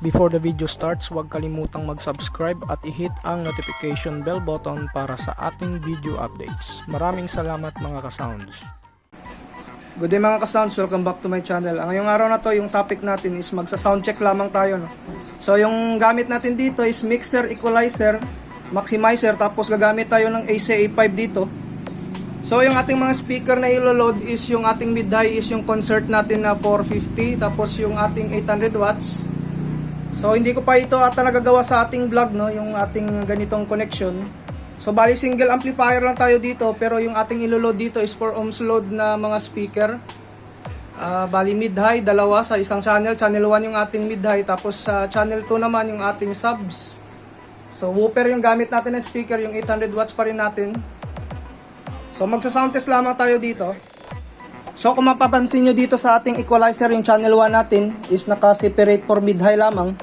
Before the video starts, huwag kalimutang mag-subscribe at i-hit ang notification bell button para sa ating video updates. Maraming salamat mga ka-sounds. Good day mga ka-sounds, welcome back to my channel. Ngayong araw na to, yung topic natin is magsa-sound check lamang tayo. No? So yung gamit natin dito is mixer, equalizer, maximizer, tapos gagamit tayo ng ACA5 dito. So yung ating mga speaker na ilo-load is yung ating mid-high is yung concert natin na 450, tapos yung ating 800 watts. So hindi ko pa ito nagagawa sa ating vlog, no, yung ating ganitong connection. So bali single amplifier lang tayo dito, pero yung ating ilo-load dito is 4 ohms load na mga speaker. Bali mid-high, dalawa sa isang channel. Channel 1 yung ating mid-high, tapos sa channel 2 naman yung ating subs. So woofer yung gamit natin na speaker, yung 800 watts pa rin natin. So magsa-sound test lamang tayo dito. So kung mapapansin nyo dito sa ating equalizer, yung channel 1 natin is naka-separate for mid-high lamang.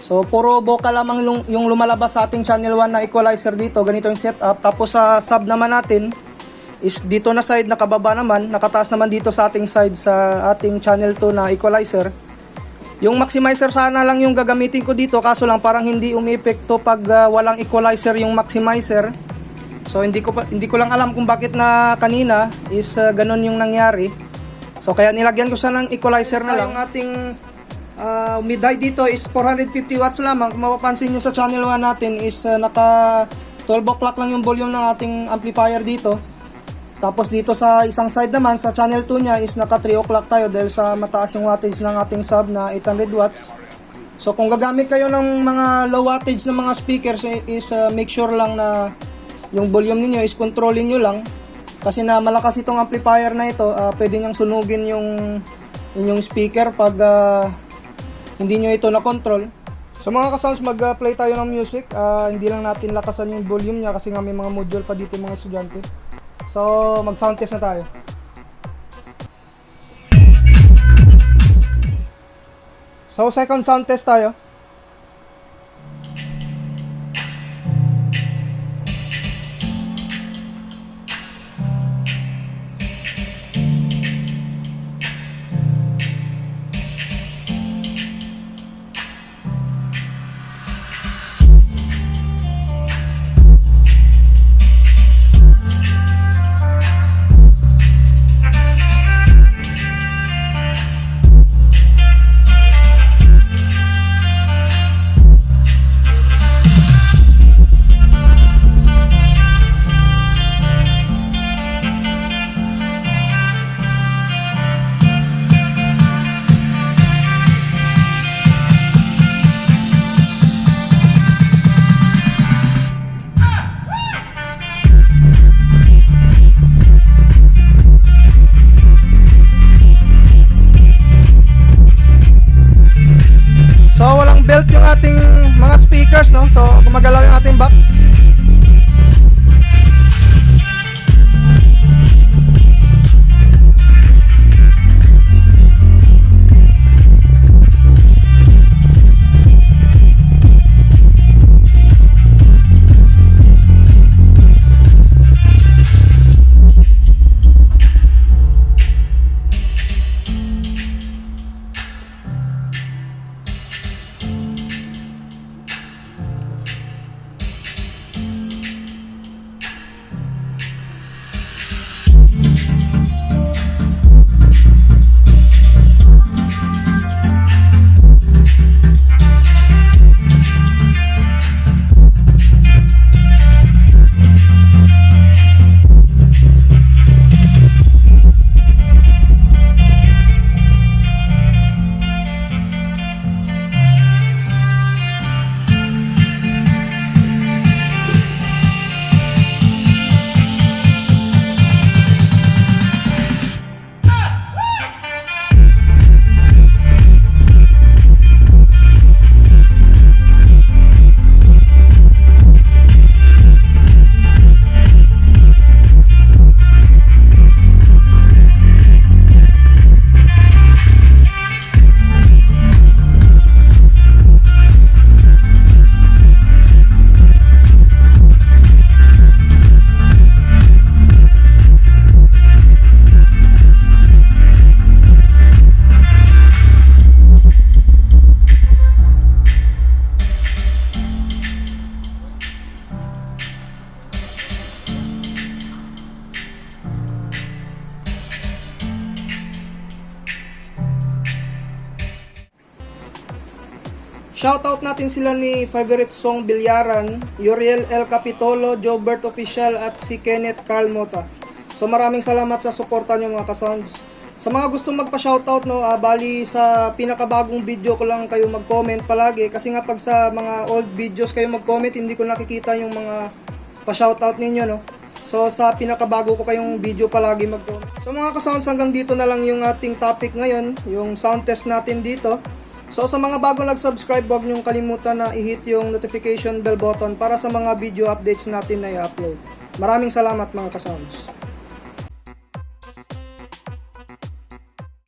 So puro vocal lamang yung lumalabas sa ating channel 1 na equalizer dito. Ganito yung setup. Tapos sa sub naman natin is dito na side nakababa naman. Nakataas naman dito sa ating side sa ating channel 2 na equalizer. Yung maximizer sana lang yung gagamitin ko dito, kaso lang parang hindi umi-epekto pag walang equalizer yung maximizer. So hindi ko lang alam kung bakit na kanina is ganun yung nangyari. So kaya nilagyan ko sana ng equalizer na lang. Yung ating mid-high dito is 450 watts lamang. Kung mapapansin nyo sa channel 1 natin is naka 12 o'clock lang yung volume ng ating amplifier dito. Tapos dito sa isang side naman, sa channel 2 nya is naka 3 o'clock tayo dahil sa mataas yung wattage ng ating sub na 800 watts. So kung gagamit kayo ng mga low wattage ng mga speakers is make sure lang na yung volume niyo is kontrolin nyo lang. Kasi na malakas itong amplifier na ito, pwede niyang sunugin yung inyong speaker pag hindi nyo ito na-control. So mga ka-sounds, mag-play tayo ng music. Hindi lang natin lakasan yung volume niya kasi nga may mga module pa dito yung mga estudyante. So mag-sound test na tayo. So second sound test tayo. So walang belt yung ating mga speakers, no? So gumagalaw yung ating box. Shoutout natin sila ni Favorite Song Bilyaran, Uriel L. Capitolo, Jobert Official at si Kenneth Carl Mota. So maraming salamat sa suporta nyo mga ka-sounds. Sa mga gustong magpa-shoutout, no, bali sa pinakabagong video ko lang kayo mag-comment palagi. Kasi nga pag sa mga old videos kayo mag-comment, hindi ko nakikita yung mga pa-shoutout ninyo, no. So sa pinakabago ko kayong video palagi mag-comment. So mga ka-sounds, hanggang dito na lang yung ating topic ngayon, yung sound test natin dito. So sa mga bagong nag-subscribe, huwag niyong kalimutan na i-hit yung notification bell button para sa mga video updates natin na i-upload. Maraming salamat mga ka-sounds.